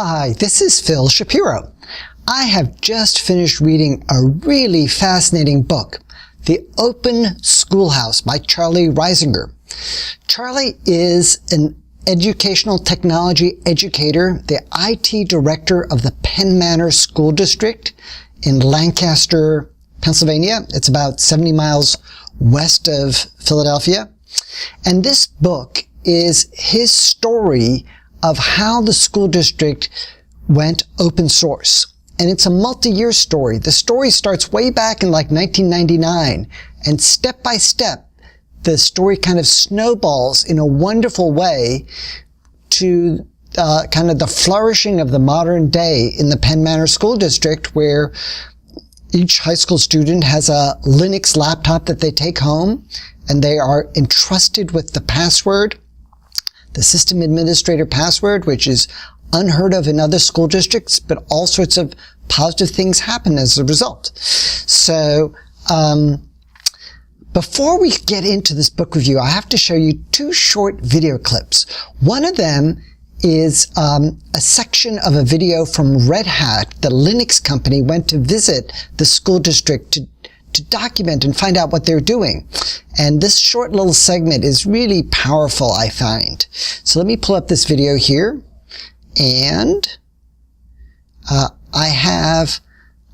Hi, this is Phil Shapiro. I have just finished reading a really fascinating book, The Open Schoolhouse by Charlie Reisinger. Charlie is an educational technology educator, the IT director of the Penn Manor School District in Lancaster, Pennsylvania. It's about 70 miles west of Philadelphia. And this book is his story of how the school district went open source. And it's a multi-year story. The story starts way back in like 1999. And step by step, the story kind of snowballs in a wonderful way to kind of the flourishing of the modern day in the Penn Manor School District, where each high school student has a Linux laptop that they take home, and they are entrusted with the password, the system administrator password, which is unheard of in other school districts, but all sorts of positive things happen as a result. So, before we get into this book review, I have to show you two short video clips. One of them is a section of a video from Red Hat. The Linux company went to visit the school district to document and find out what they're doing. And this short little segment is really powerful, I find. So let me pull up this video here. And I have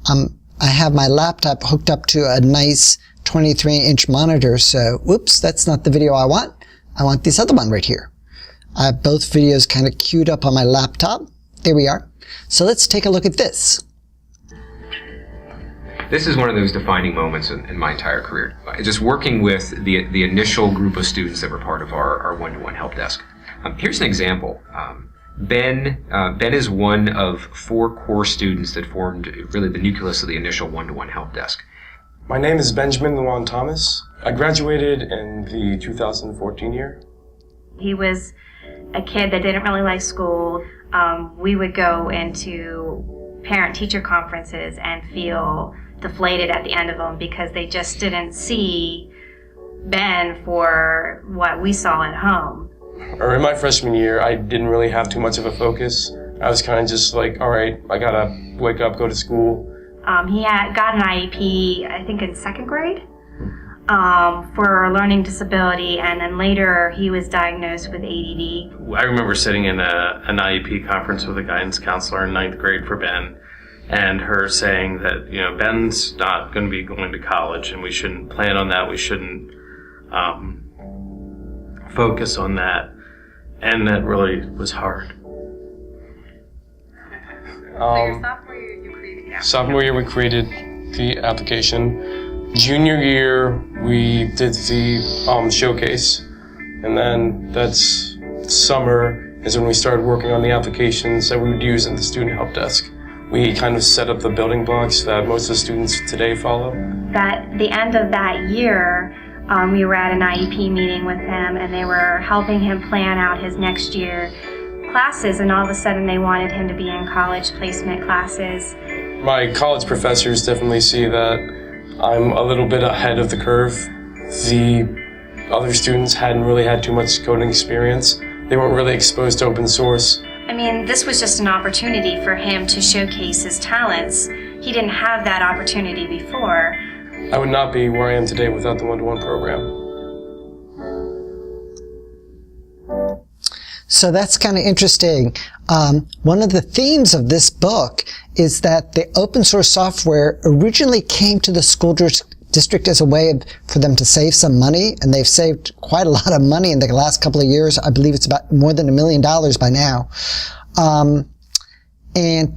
my laptop hooked up to a nice 23-inch monitor. So, whoops, that's not the video I want. I want this other one right here. I have both videos kind of queued up on my laptop. There we are. So let's take a look at this. This is one of those defining moments in my entire career. Just working with the initial group of students that were part of our one-to-one help desk. Here's an example. Ben is one of 4 core students that formed really the nucleus of the initial one-to-one help desk. My name is Benjamin Wong Thomas. I graduated in the 2014 year. He was a kid that didn't really like school. We would go into parent-teacher conferences and feel deflated at the end of them because they just didn't see Ben for what we saw at home. Or in my freshman year, I didn't really have too much of a focus. I was kind of just like, all right, I gotta wake up, go to school. He got an IEP, I think in 2nd grade, for a learning disability, and then later he was diagnosed with ADD. I remember sitting in an IEP conference with a guidance counselor in 9th grade for Ben, and her saying that, Ben's not going to be going to college, and we shouldn't plan on that. We shouldn't focus on that, and that really was hard. So your sophomore year, you created the application. Sophomore year, we created the application. Junior year, we did the showcase, and then that's summer is when we started working on the applications that we would use in the student help desk. We kind of set up the building blocks that most of the students today follow. At the end of that year, we were at an IEP meeting with him, and they were helping him plan out his next year classes, and all of a sudden they wanted him to be in college placement classes. My college professors definitely see that I'm a little bit ahead of the curve. The other students hadn't really had too much coding experience. They weren't really exposed to open source. I mean, this was just an opportunity for him to showcase his talents. He didn't have that opportunity before. I would not be where I am today without the one-to-one program. So that's kind of interesting. One of the themes of this book is that the open source software originally came to the school district as a way for them to save some money, and they've saved quite a lot of money in the last couple of years. I believe it's about more than $1 million by now.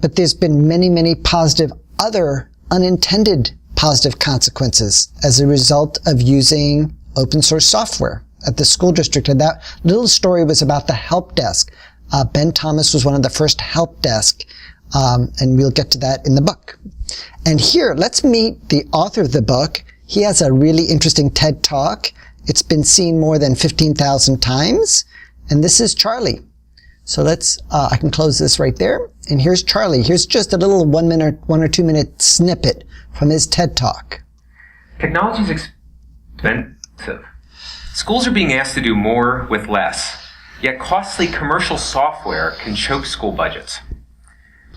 But there's been many positive other unintended positive consequences as a result of using open source software at the school district. And that little story was about the help desk. Ben Thomas was one of the first help desk, and we'll get to that in the book. And here, let's meet the author of the book. He has a really interesting TED Talk. It's been seen more than 15,000 times. And this is Charlie. So I can close this right there. And here's Charlie. Here's just a little 1 or 2 minute snippet from his TED Talk. Technology is expensive. Schools are being asked to do more with less, yet costly commercial software can choke school budgets.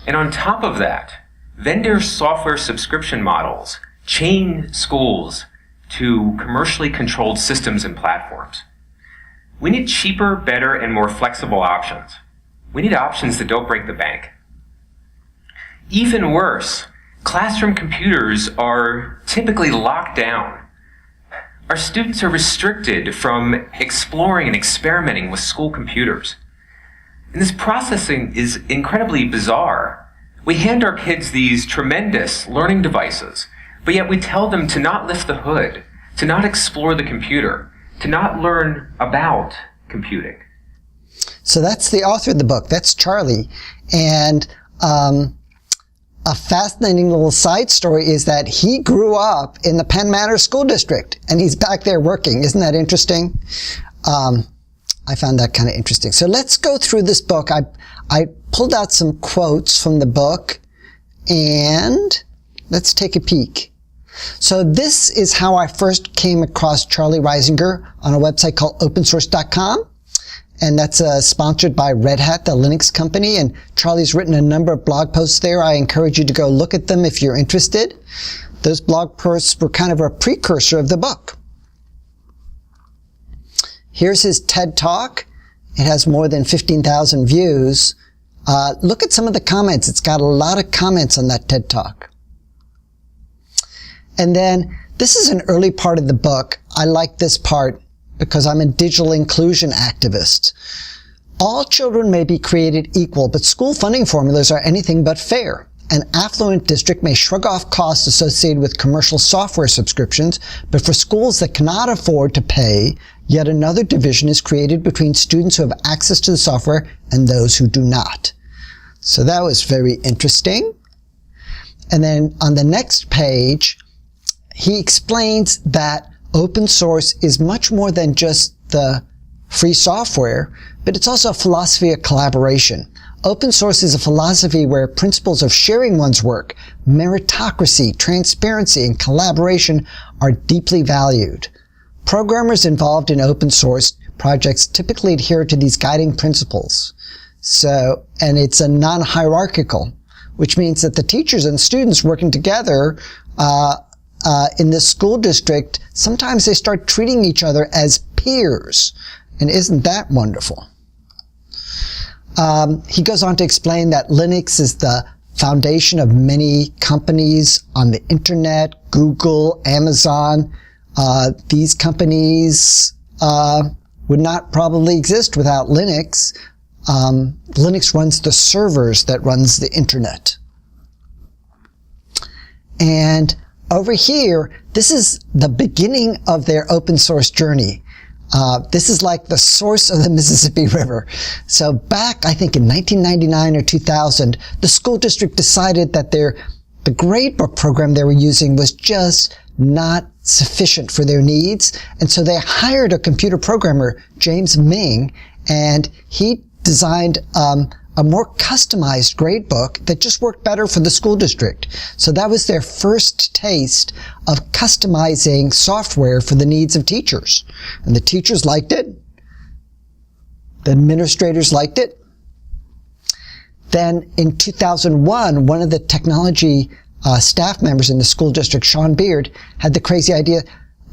And on top of that, vendor software subscription models chain schools to commercially controlled systems and platforms. We need cheaper, better, and more flexible options. We need options that don't break the bank. Even worse, classroom computers are typically locked down. Our students are restricted from exploring and experimenting with school computers. And this processing is incredibly bizarre. We hand our kids these tremendous learning devices, but yet we tell them to not lift the hood, to not explore the computer, to not learn about computing. So that's the author of the book. That's Charlie. And a fascinating little side story is that he grew up in the Penn Manor School District, and he's back there working. Isn't that interesting? I found that kind of interesting. So let's go through this book. I pulled out some quotes from the book, and let's take a peek. So this is how I first came across Charlie Reisinger on a website called opensource.com. And that's sponsored by Red Hat, the Linux company. And Charlie's written a number of blog posts there. I encourage you to go look at them if you're interested. Those blog posts were kind of a precursor of the book. Here's his TED Talk. It has more than 15,000 views. Look at some of the comments. It's got a lot of comments on that TED Talk. And then this is an early part of the book. I like this part because I'm a digital inclusion activist. All children may be created equal, but school funding formulas are anything but fair. An affluent district may shrug off costs associated with commercial software subscriptions, but for schools that cannot afford to pay, yet another division is created between students who have access to the software and those who do not. So that was very interesting. And then on the next page, he explains that open source is much more than just the free software, but it's also a philosophy of collaboration. Open source is a philosophy where principles of sharing one's work, meritocracy, transparency, and collaboration are deeply valued. Programmers involved in open source projects typically adhere to these guiding principles. And it's a non-hierarchical, which means that the teachers and students working together in this school district, sometimes they start treating each other as peers. And isn't that wonderful? He goes on to explain that Linux is the foundation of many companies on the internet, Google, Amazon. These companies would not probably exist without Linux. Linux runs the servers that runs the internet. And over here, this is the beginning of their open source journey. This is like the source of the Mississippi River. So back, I think in 1999 or 2000, the school district decided that the gradebook program they were using was just not sufficient for their needs. And so they hired a computer programmer, James Ming, and he designed a more customized gradebook that just worked better for the school district. So that was their first taste of customizing software for the needs of teachers. And the teachers liked it. The administrators liked it. Then in 2001, one of the technology staff members in the school district, Sean Beard, had the crazy idea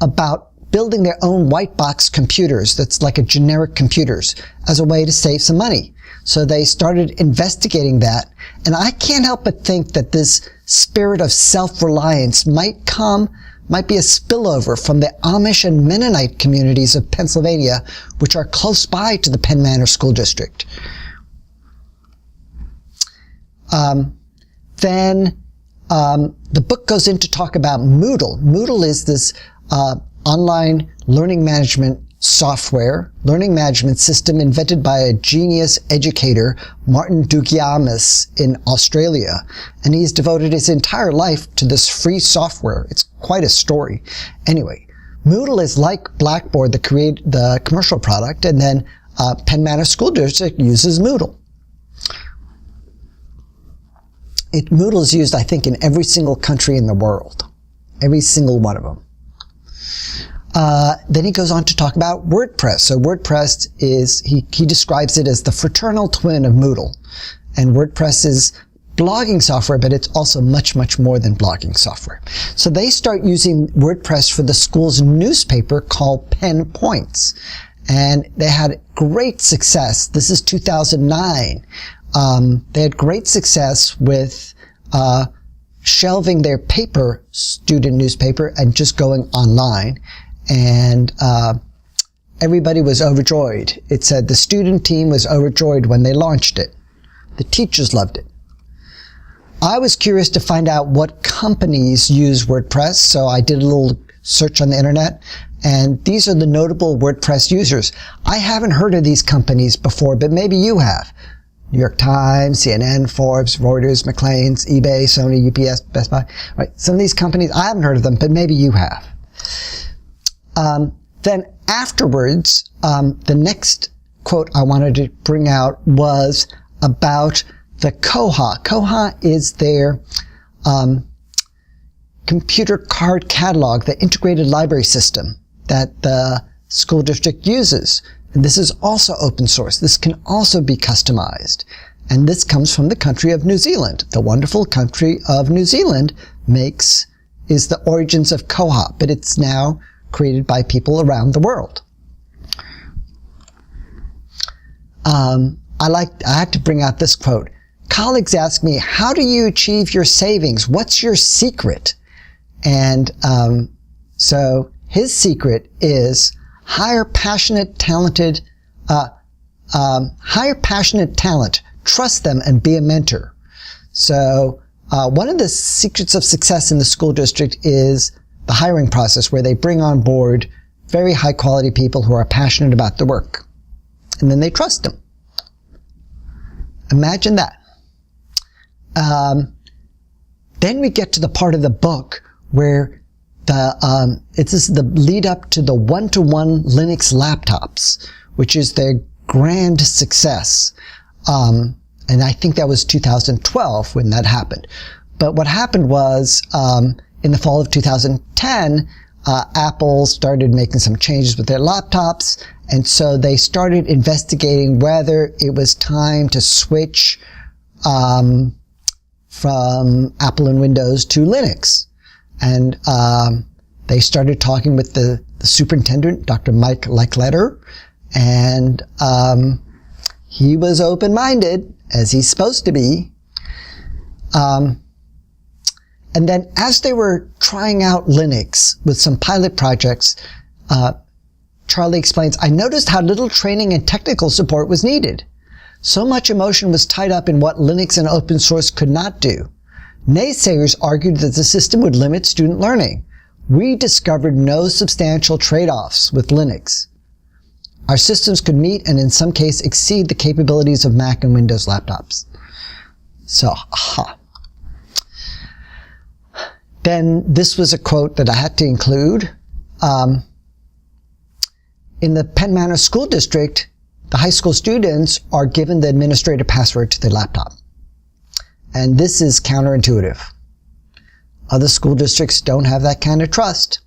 about building their own white box computers that's like a generic computers as a way to save some money. So they started investigating that. And I can't help but think that this spirit of self-reliance might be a spillover from the Amish and Mennonite communities of Pennsylvania, which are close by to the Penn Manor School District. Then the book goes in to talk about Moodle. Moodle is this online learning management software, learning management system invented by a genius educator, Martin Dougiamas, in Australia. And he's devoted his entire life to this free software. It's quite a story. Anyway, Moodle is like Blackboard, the commercial product, and then Penn Manor School District uses Moodle. Moodle is used, I think, in every single country in the world. Every single one of them. Then he goes on to talk about WordPress. So WordPress is, he describes it as the fraternal twin of Moodle. And WordPress is blogging software, but it's also much, much more than blogging software. So they start using WordPress for the school's newspaper called Pen Points. And they had great success. This is 2009. They had great success with shelving their paper student newspaper and just going online. And everybody was overjoyed. It said the student team was overjoyed when they launched it. The teachers loved it. I was curious to find out what companies use WordPress, so I did a little search on the internet, and these are the notable WordPress users. I haven't heard of these companies before, but maybe you have. New York Times, CNN, Forbes, Reuters, McLean's, eBay, Sony, UPS, Best Buy. Right. Some of these companies, I haven't heard of them, but maybe you have. Then afterwards, the next quote I wanted to bring out was about the Koha. Koha is their computer card catalog, the integrated library system that the school district uses. And this is also open source. This can also be customized. And this comes from the country of New Zealand. The wonderful country of New Zealand is the origins of Koha, but it's now created by people around the world. I had to bring out this quote. Colleagues ask me, how do you achieve your savings? What's your secret? And so his secret is hire passionate talent, trust them, and be a mentor. So one of the secrets of success in the school district is the hiring process, where they bring on board very high quality people who are passionate about the work. And then they trust them. Imagine that. Then we get to the part of the book where this is the lead up to the one-to-one Linux laptops, which is their grand success. And I think that was 2012 when that happened. But what happened was, in the fall of 2010, Apple started making some changes with their laptops, and so they started investigating whether it was time to switch from Apple and Windows to Linux. And they started talking with the superintendent, Dr. Mike Lickletter, and he was open-minded, as he's supposed to be. And then as they were trying out Linux with some pilot projects, Charlie explains, I noticed how little training and technical support was needed. So much emotion was tied up in what Linux and open source could not do. Naysayers argued that the system would limit student learning. We discovered no substantial trade-offs with Linux. Our systems could meet and in some case exceed the capabilities of Mac and Windows laptops. So, Then this was a quote that I had to include. In the Penn Manor School District, the high school students are given the administrator password to their laptop. And this is counterintuitive. Other school districts don't have that kind of trust.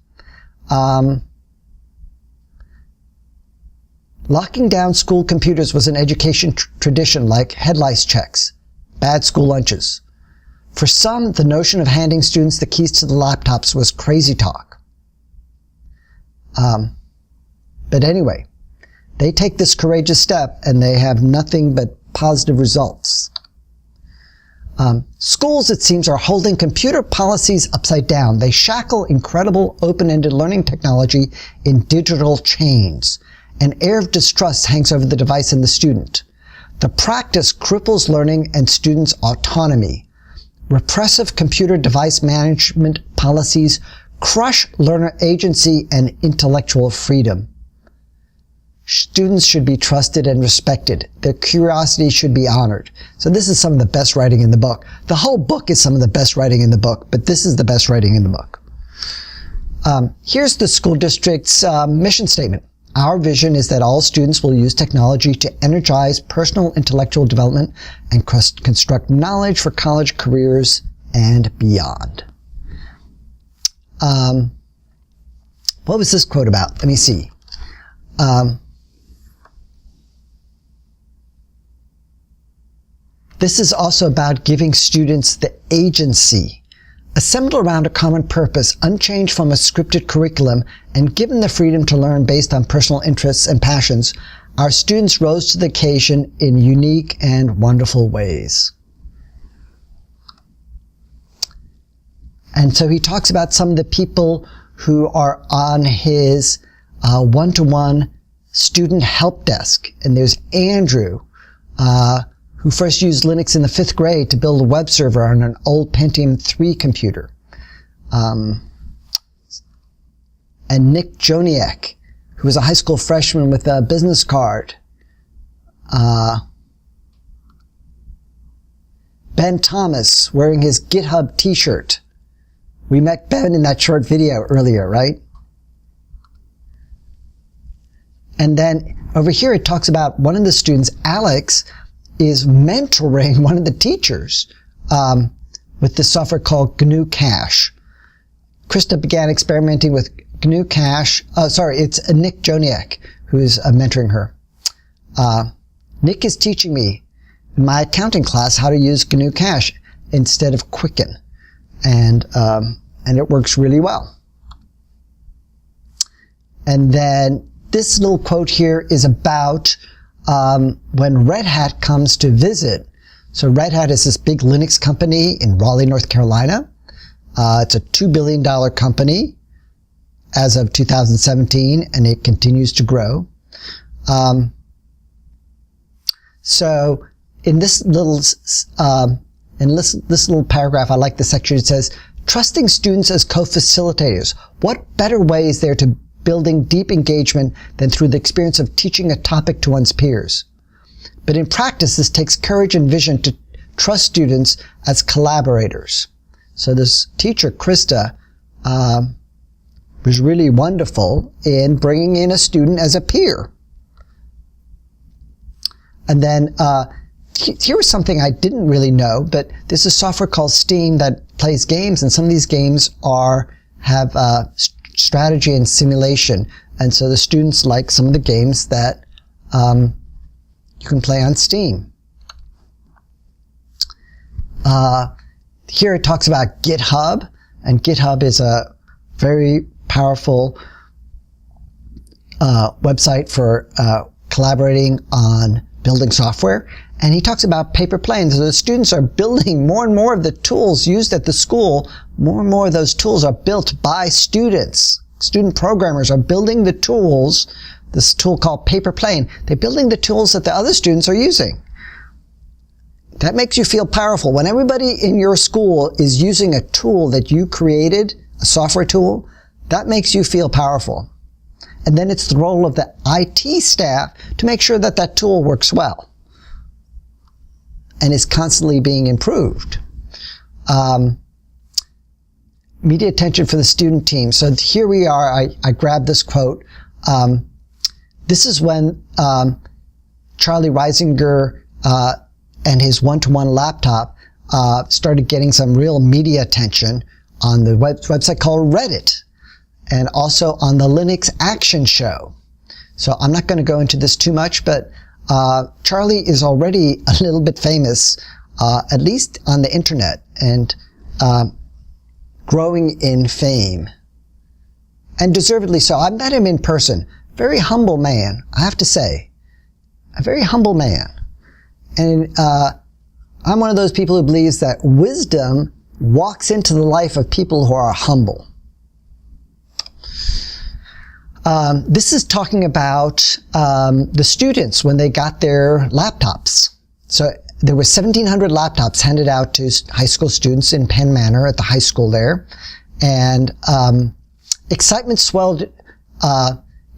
Locking down school computers was an education tradition like head lice checks, bad school lunches. For some, the notion of handing students the keys to the laptops was crazy talk. But anyway, they take this courageous step and they have nothing but positive results. Schools, it seems, are holding computer policies upside down. They shackle incredible open-ended learning technology in digital chains. An air of distrust hangs over the device and the student. The practice cripples learning and students' autonomy. Repressive computer device management policies crush learner agency and intellectual freedom. Students should be trusted and respected. Their curiosity should be honored. So this is some of the best writing in the book. The whole book is some of the best writing in the book, but this is the best writing in the book. Here's the school district's mission statement. Our vision is that all students will use technology to energize personal intellectual development and construct knowledge for college careers and beyond. What was this quote about? Let me see. This is also about giving students the agency. Assembled around a common purpose, unchanged from a scripted curriculum, and given the freedom to learn based on personal interests and passions, our students rose to the occasion in unique and wonderful ways. And so he talks about some of the people who are on his one-to-one student help desk. And there's Andrew, who first used Linux in the 5th grade to build a web server on an old Pentium 3 computer. And Nick Joniak, who was a high school freshman with a business card. Ben Thomas, wearing his GitHub t-shirt. We met Ben in that short video earlier, right? And then over here it talks about one of the students, Alex, is mentoring one of the teachers with this software called GNU Cache. Krista began experimenting with GNU Cache. It's Nick Joniak who is mentoring her. Nick is teaching me in my accounting class how to use GNU Cache instead of Quicken. And it works really well. And then this little quote here is about when Red Hat comes to visit. So Red Hat is this big Linux company in Raleigh, North Carolina. It's a $2 billion company as of 2017, and it continues to grow. So in this little paragraph, I like the section. It says, trusting students as co-facilitators. What better way is there to building deep engagement than through the experience of teaching a topic to one's peers? But in practice, this takes courage and vision to trust students as collaborators. So this teacher, Krista, was really wonderful in bringing in a student as a peer. And then here was something I didn't really know, but there's a software called Steam that plays games, and some of these games have strategy and simulation. And so the students like some of the games that you can play on Steam. Here it talks about GitHub, and GitHub is a very powerful website for collaborating on building software. And he talks about paper planes. So the students are building more and more of the tools used at the school. More and more of those tools are built by students. Student programmers are building the tools, this tool called Paper Plane. They're building the tools that the other students are using. That makes you feel powerful. When everybody in your school is using a tool that you created, a software tool, that makes you feel powerful. And then it's the role of the IT staff to make sure that that tool works well and is constantly being improved. Media attention for the student team. So here we are. I grabbed this quote. This is when Charlie Reisinger and his one-to-one laptop started getting some real media attention on the website called Reddit, and also on the Linux Action Show. So I'm not going to go into this too much, but Charlie is already a little bit famous, at least on the internet, and growing in fame. And deservedly so. I met him in person. Very humble man, I have to say. A very humble man. And I'm one of those people who believes that wisdom walks into the life of people who are humble. This is talking about the students when they got their laptops. So there were 1,700 laptops handed out to high school students in Penn Manor at the high school there. And excitement swelled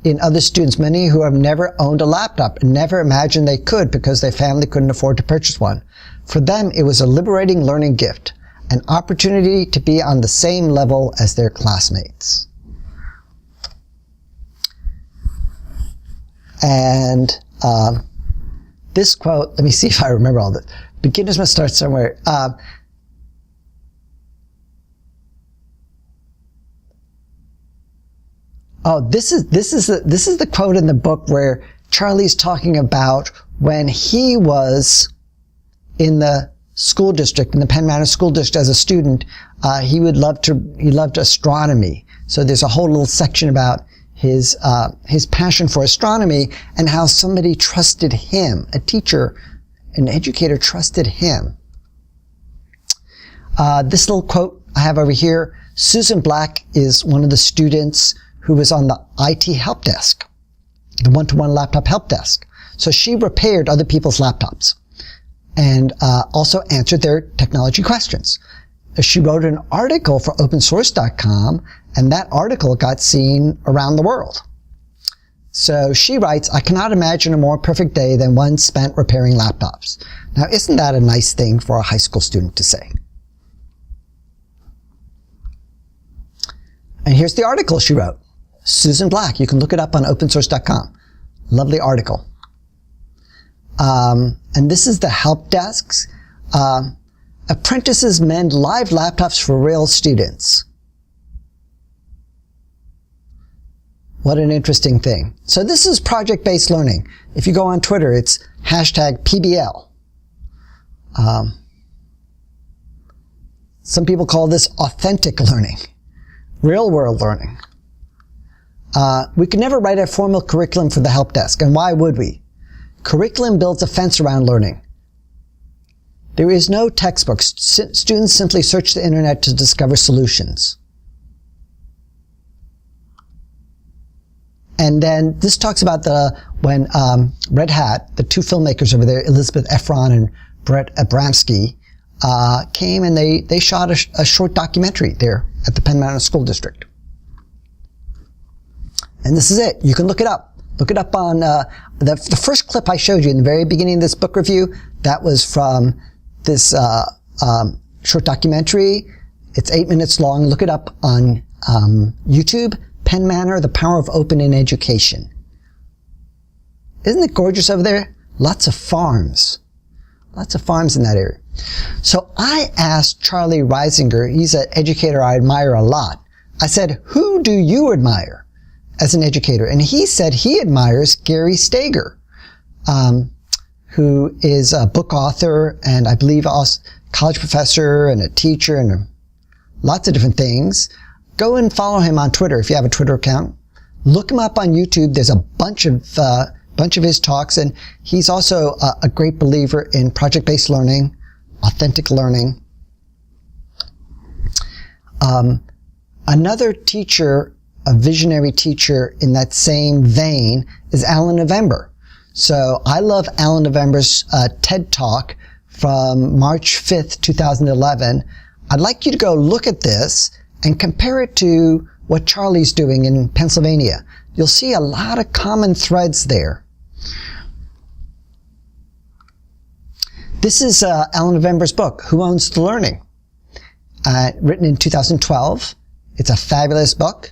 in other students, many who have never owned a laptop and never imagined they could because their family couldn't afford to purchase one. For them, it was a liberating learning gift, an opportunity to be on the same level as their classmates. And this quote, let me see if I remember all this. Beginners must start somewhere. This is the quote in the book where Charlie's talking about when he was in the school district, in the Penn Manor School District as a student, he loved astronomy. So there's a whole little section about his passion for astronomy and how somebody trusted him, a teacher, an educator trusted him. This little quote I have over here, Susan Black is one of the students who was on the IT help desk, the one-to-one laptop help desk. So she repaired other people's laptops and also answered their technology questions. She wrote an article for opensource.com, and that article got seen around the world. So she writes, I cannot imagine a more perfect day than one spent repairing laptops. Now, isn't that a nice thing for a high school student to say? And here's the article she wrote. Susan Black. You can look it up on opensource.com. Lovely article. And this is the help desks. Apprentices mend live laptops for real students. What an interesting thing. So this is project-based learning. If you go on Twitter, it's hashtag PBL. Some people call this authentic learning, real-world learning. We could never write a formal curriculum for the help desk, and why would we? Curriculum builds a fence around learning. There is no textbook. Students simply search the internet to discover solutions. And then this talks about when Red Hat, the two filmmakers over there, Elizabeth Efron and Brett Abramsky, came and they shot a short documentary there at the Penn Manor School District. And this is it. You can look it up. Look it up on the first clip I showed you in the very beginning of this book review. That was from this short documentary. It's 8 minutes long. Look it up on YouTube. Penn Manor, The Power of Open in Education. Isn't it gorgeous over there? Lots of farms. Lots of farms in that area. So I asked Charlie Reisinger, he's an educator I admire a lot. I said, who do you admire as an educator? And he said he admires Gary Stager, who is a book author and I believe also college professor and a teacher and lots of different things. Go and follow him on Twitter if you have a Twitter account. Look him up on YouTube. There's a bunch of his talks, and he's also a great believer in project-based learning, authentic learning. Another teacher, a visionary teacher in that same vein, is Alan November. So I love Alan November's TED Talk from March 5th, 2011. I'd like you to go look at this and compare it to what Charlie's doing in Pennsylvania. You'll see a lot of common threads there. This is Alan November's book, Who Owns the Learning? Written in 2012. It's a fabulous book.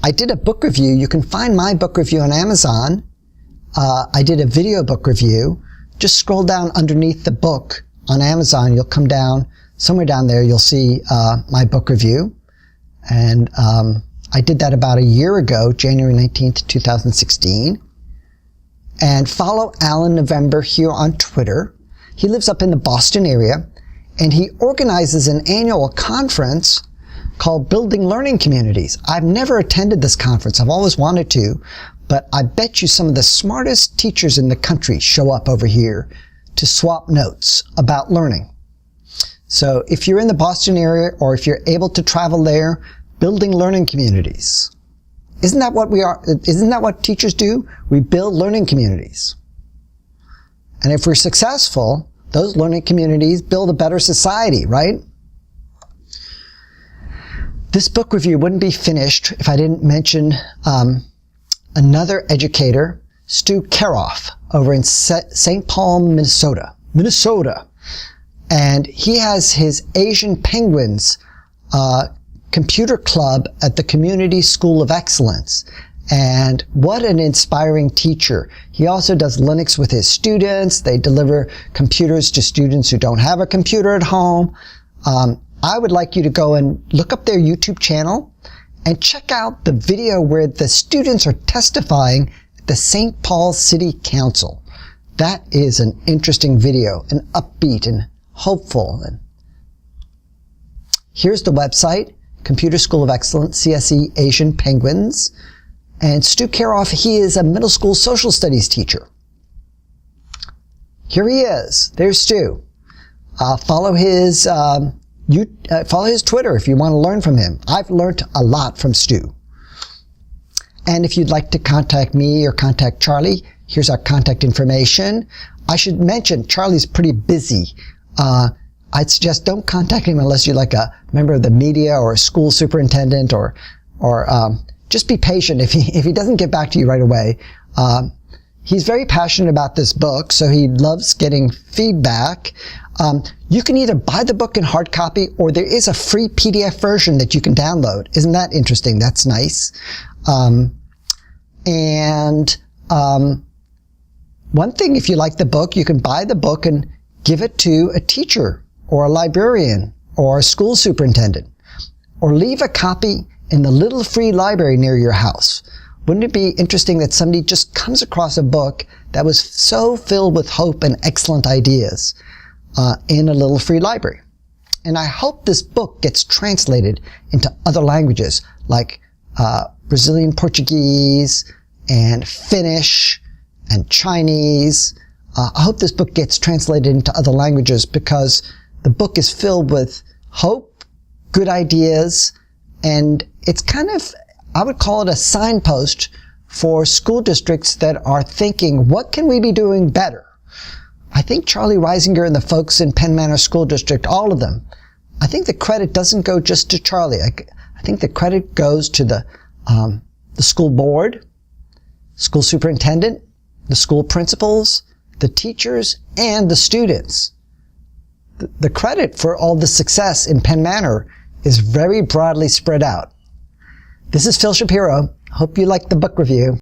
I did a book review. You can find my book review on Amazon. I did a video book review. Just scroll down underneath the book on Amazon. You'll come down, somewhere down there, you'll see my book review. And I did that about a year ago, January 19th, 2016. And follow Alan November here on Twitter. He lives up in the Boston area, and he organizes an annual conference called Building Learning Communities. I've never attended this conference. I've always wanted to, but I bet you some of the smartest teachers in the country show up over here to swap notes about learning. So if you're in the Boston area or if you're able to travel there, building learning communities. Isn't that what we are? Isn't that what teachers do? We build learning communities. And if we're successful, those learning communities build a better society, right? This book review wouldn't be finished if I didn't mention another educator, Stu Karoff, over in St. Paul, Minnesota. And he has his Asian Penguins computer club at the Community School of Excellence. And what an inspiring teacher. He also does Linux with his students. They deliver computers to students who don't have a computer at home. I would like you to go and look up their YouTube channel and check out the video where the students are testifying at the St. Paul City Council. That is an interesting video, and upbeat and hopeful. And here's the website, Computer School of Excellence, CSE Asian Penguins. And Stu Karoff, he is a middle school social studies teacher. Here he is. There's Stu. Follow his Twitter if you want to learn from him. I've learned a lot from Stu. And if you'd like to contact me or contact Charlie, here's our contact information. I should mention Charlie's pretty busy. I'd suggest don't contact him unless you're like a member of the media or a school superintendent, or just be patient if he doesn't get back to you right away. He's very passionate about this book, so he loves getting feedback. You can either buy the book in hard copy, or there is a free PDF version that you can download. Isn't that interesting? That's nice. One thing, if you like the book, you can buy the book and give it to a teacher or a librarian or a school superintendent, or leave a copy in the little free library near your house. Wouldn't it be interesting that somebody just comes across a book that was so filled with hope and excellent ideas in a little free library? And I hope this book gets translated into other languages like Brazilian Portuguese and Finnish and Chinese. I hope this book gets translated into other languages, because the book is filled with hope, good ideas, and it's kind of, I would call it a signpost for school districts that are thinking, what can we be doing better? I think Charlie Reisinger and the folks in Penn Manor School District, all of them, I think the credit doesn't go just to Charlie. I think the credit goes to the school board, school superintendent, the school principals, the teachers, and the students. The credit for all the success in Penn Manor is very broadly spread out. This is Phil Shapiro. Hope you liked the book review.